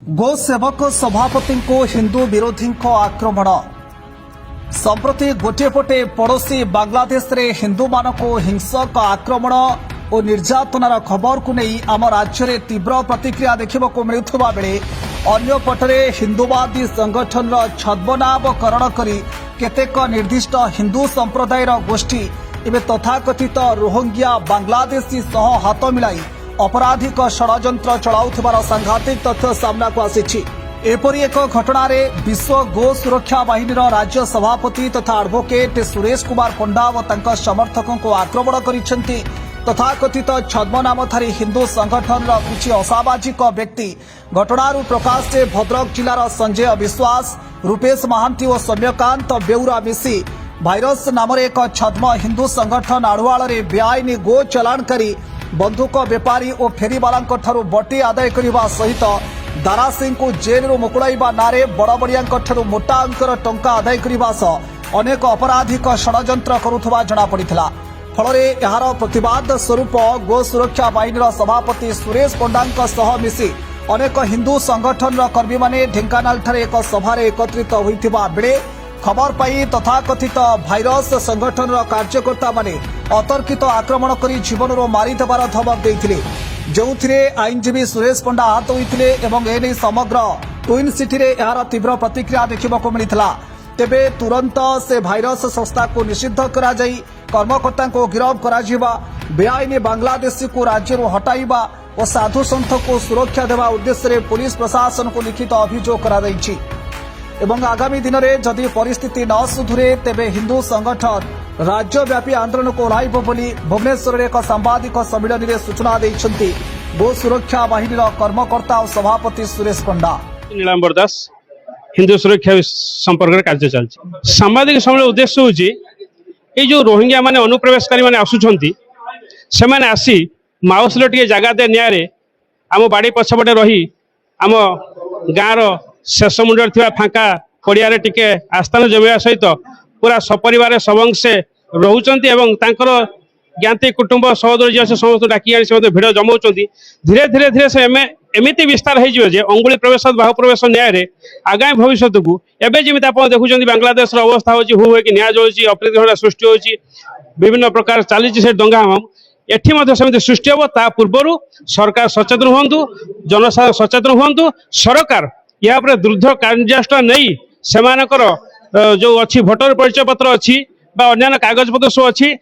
गो सेवक सभापति को हिंदू विरोधी आक्रमण संप्रति गोटे पटे पड़ोशी बांग्लादेश रे हिंदू मानक हिंसक आक्रमण और निर्यातनार खबर को नहीं आम राज्य में तीव्र प्रतिक्रिया देखा मिलुवा बेले अन्य पटरे हिंदूवादी संगठन छद्मनामकरण करी केतेक निर्दिष्ट हिंदू संप्रदायर गोष्ठी एवं तथाकथित रोहिंग्या बांग्लादेशी सह हाथ मिलाई अपराधिक षड्यंत्र चलाउथिबार सांघातिक तथ्य सामना को आसिछि। एपरि एक घटना रे विश्व गो सुरक्षा बाहिनी राज्य सभापति तथा एडवोकेट सुरेश कुमार पंडा और तांका समर्थकों को आक्रमण करिसेंति। तथाकथित छद्मनामधारी हिंदू संगठन किछि असामाजिक व्यक्ति घटनारू प्रकाश से भद्रक जिलार संजय विश्वास रूपेश महांती और सौम्यकांत बेउरा मिसी भाइरस नाम एक छद्म हिंदू संगठन आड़ुआल बेआईनी गो चलाण करी बंधुक बेपारी और फेरीवाला बटी आदाय करने सहित दारा सिंह को जेल मुकुड़ाइबा नारे बड़बड़िया मोटा अंकर टंका आदाय करने सह अनेक अपराधिक षड्यंत्र करुवा जनापड़ा। फल यार प्रतिवाद स्वरूप गो सुरक्षा बाहिनी सभापति सुरेश पंडा सह मिसी अनेक हिंदू संगठन कर्मी माने ढेंकानाल ठारे एक सभार एकत्रित होइथिबा बेले खबर पाई तथाकथित भाइरस संगठन कार्यकर्ता माने अतर्कित आक्रमण करी जीवन मारिदेवार धमक देइथिले जोथिरे आईनजीवी सुरेश पंडा आहत होइथिले एवं एने समग्र ट्विन सिटी रे यार तीव्र प्रतिक्रिया देखिबाको मिलिथिला। तेबे तुरंत से भाइरस संस्था को निषिद्ध करा जाई कर्मकर्ता को गिरफ्त करा जिबा बेआईनी बांग्लादेशी को राज्य हटाइबा और साधु संत को सुरक्षा देवा उद्देश्य पुलिस प्रशासन को लिखित अभियोग करा दैछि एवं आगामी दिन में जदि परिस्थिति न सुधुरे तेबे हिंदू संगठन राज्यव्यापी आंदोलन को ओह्लाइब बोली भुवनेश्वर एक सांबादिक सम्मिलन में सूचना देइछन्ति गो सुरक्षा बाहिनी कर्मकर्ता और सभापति सुरेश पंडा। नीलांबर दास हिंदू सुरक्षा संपर्क कार्य चलती सांबादिक सम्मेलन उद्देश्य होची ए जो रोहिंग्या माने अनुप्रवेशकारी माने आसुछन्ति से माने आसी माउसलो टिके जगह दे न्यारे आम बाड़ी पछपटे रही आम गाँव शेष मुंडर थिबा फांका पड़िया टिके आस्थान जमिया सहित पूरा सपरिवार सबंशे रोचंती एवं तांकर ज्ञाति कुटुंब सहोदर जी समस्त डाकी आनी से भिड़ जमाउछन्ती धीरे धीरे धीरे से एमिति विस्तार हो जे अंगुली प्रवेश बाहु प्रवेश न्याय आगामी भविष्य को एवं जमी आप देखुं बांग्लादेश अवस्था होची हु कि न्याय जोची अप्रीति घटना सृष्टि होची विभिन्न प्रकार चली से दंगा एठी मध्य समिति सृष्टि हम ता पूर्व सरकार सचेतन हुंतु जनसाधारण सचेतन हुंतु सरकार या द्रुत कार्यानुष्ठान नहीं सेमानकर जो अच्छी भोटर परिचय पत्र अच्छी अन्य कागज पत्र सब अच्छी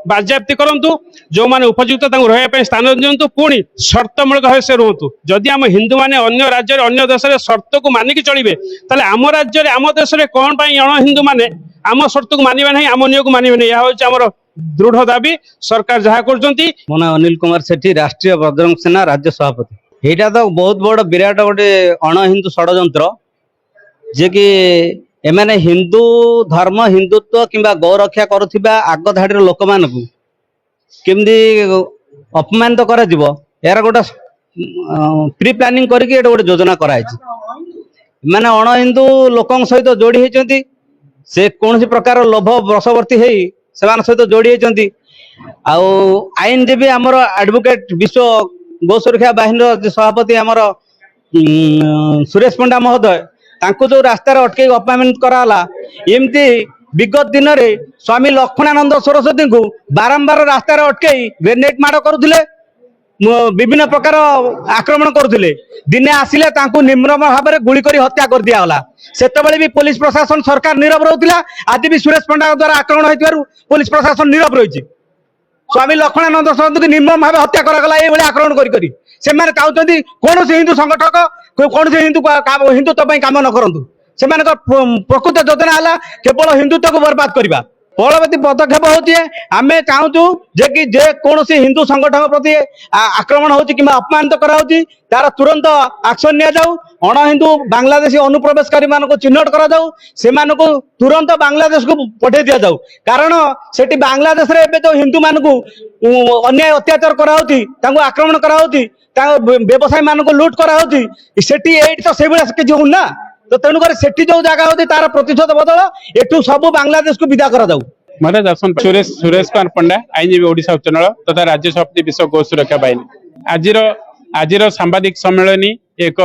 बाज्याप्ति करंतु जो माने उपयुक्त रहा स्थान दिंतु पुणी शर्तमूलक भाव से रुहतु जदि आम हिंदू माने अन्य राज्य अन्य देश में शर्त को मानिक चलिए ताले आम राज्य आम देश में कौन अण हिंदू माने आम शर्त को मानवे नहीं आम नियम को मानवे नहीं यह हूँ दृढ़ दाबी सरकार जहाँ कर मो ना अनिल कुमार सेठी राष्ट्रीय बजरंग सेना राज्य सभापति। यहाँ तो बहुत बड़ विराट गोटे अण हिंदू षड्यंत्र जे कि एमाने हिंदू धर्म हिंदुत्व किंबा गौरक्षा करुथिबा आग धाड़ी लोक मान केमती अपमानित कर यार गोटे प्री प्लानिंग करके गोटे योजना कराई माने अण हिंदू लोक सहित जोड़ी होती से कौन प्रकार लोभ वशवर्ती से सहित जोड़ी होती आईनजीवी आमर एडवोकेट विश्व गो सुरक्षा बाहिनी सभापति आमर सुरेश पंडा महोदय तांको जो रास्तार अटके अपमानित कराला एमती विगत दिन में स्वामी लक्ष्मणानंद सरस्वती को बारंबार रास्तार अटके ग्रेनेड माड़ करुले विभिन्न प्रकार आक्रमण करुले दिने आसिले तांको निम्न भाव में गुली कर हत्या कर दिया सेतबेले भी पुलिस प्रशासन सरकार नीरव रहउतिला आज भी सुरेश पंडा द्वारा आक्रमण होइतिबारु पुलिस प्रशासन नीरव रही स्वामी लक्ष्मणानंद सरस्वती को निर्मम भाव हत्या करागला ये आक्रमण करी से चाहते कौन से हिंदू संगठक कौन से हिंदुत्व काम न करूँ से प्रकृत योजना है केवल हिंदुत्व को बर्बाद करवा परवर्ती पदक्षेप हूँ आम चाहूँ जे जे कौन से हिंदू संगठन प्रति आक्रमण हो अपमानित कराऊँ तार तुरंत एक्शन नि जाऊ अण हिंदू बांग्लादेशी अनुप्रवेशकारी मान चिन्हट करा तुरंत बांग्लादेश को पठे दि जाऊ कारण से बांग्लादेश रे जो हिंदू मान अन्याय अत्याचार कराऊँगी आक्रमण कराऊँगी व्यवसायी मान लुट कराऊँगी तो से किसी होना तो तेणुक से जो जगह होती तार प्रतिशत बदल एठू सब बांग्लादेश को विदा करा जाऊ। महाराज दर्शन सुरेश कुमार पंडा आईनजीवी ओडिशा उच्च न्यायालय तथा राज्य सभापति विश्व गो सुरक्षा बाहिनी आज सांबादिक सम्मेलन एक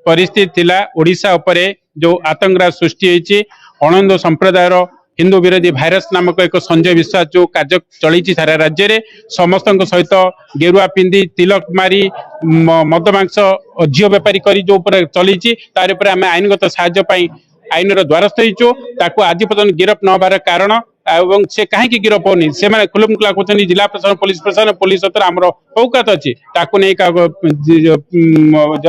परिस्थिति थिला ओडिशा उपरे जो आतंकराज सृष्टि होईची अणहिंदू संप्रदायर हिंदू विरोधी भाइरस नामक एक संजय विश्वास जो कार्य चली सारा राज्य रे समस्त सहित गेरुआ पिंधि तिलक मारी मद मांस झील बेपारी करी जो चली तार उपर आम आईनगत साहाय्य पाई आईन द्वारस्थ होइचु ताकू आज पर्यंत गिरफ न होबार कारण एवं से कहीं गिरफ होनी से खुलमखुला कहते जिला प्रशासन पुलिस आमर औकात अच्छी ताकू नहीं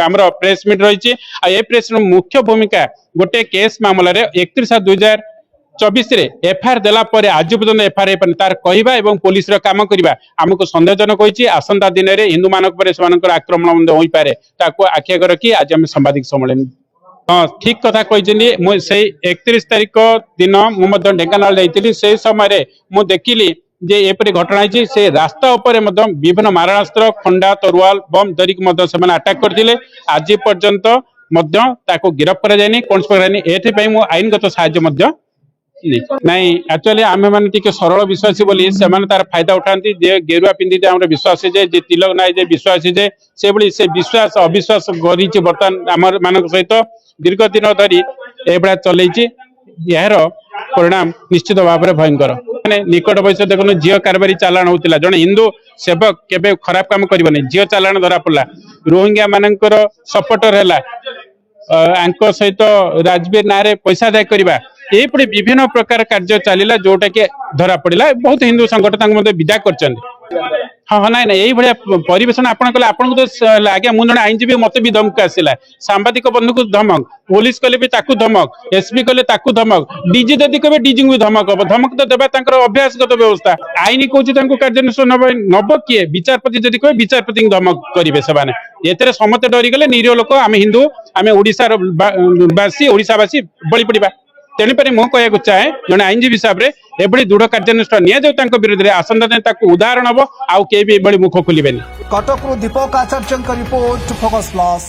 आमर प्रेस मीट रही है प्रेस मुख्य भूमिका गोटे केस मामला 31/7/2024 एफआईआर देला परे आज पर्यंत एफआईआर तार कहवा एवं पुलिस काम करवा आमको सन्देहजनक होइछि आसंता दिन में हिंदू मान आक्रमण हो पारे ताकू आखि आगे रखी आज आम सांबादिक सम्मेलन हाँ ठीक कथा कहते से 31 तारिख दिन मुझे ढेंकानाल जाइली से समय मु देखिली जे एपरी घटना है से रास्ता उपरे विभिन्न मारणास्त्र खंडा तरुआल बम धरिक अटाक करते आज पर्यंत गिरफ कर कौन प्रकार मु आईनगत साहाय्य नहीं एक्चुअली आम मैंने सरल विश्वासी बोली से तार फायदा उठाती जे गेरुआ पिंधि विश्वासी जे तिलक नाई जे विश्वासी जे से विश्वास अविश्वास कर बर्तमान आम मान सहित दीर्घ दिन धरी एभा चलती यार परिणाम निश्चित भाव में भयंकर मैंने निकट भविष्य देखो झील कारबारी चालाण होता जड़े हिंदू सेवक केबे खराब काम करबनी झील चालाण धरा पड़ा रोहिंग्या मानकर सपोर्टर है सहित राजवीर ना पैसा दाय करवा ये विभिन्न प्रकार कार्य चलला जोटा कि धरा पड़ा बहुत हिंदू संगठन विदा कर हाँ ना यही भाया परिवेशन आपन कले आपन तो आज्ञा मुझे जन आईनजीवी मत भी धमक आसला सांबादिक बंधु को धमक पुलिस कले भी ताकू धमक एसपी कले ताकू धमक डीजी जदि कहे डीजी भी धमक हम धमक तो देवा अभ्यासगत व्यवस्था आईन कौन कार्यानुष्ठान नब किए विचारपति जदि कहे विचारपति धमक करेंगे से समस्ते डरीगले निरीह लोक आम हिंदू आम ओडावासी ओडावासी बलि पड़ा तेणुपरि मु कहूँ चाहे जड़े आईनजीवी हिसाब से एभली दृढ़ कार्यानुष्ठान नि विरोध में आसंता दिन उदाहरण हम आउ के भी मुख खोलें। कटकरू दीपक आचार्य रिपोर्ट फोकस प्लस।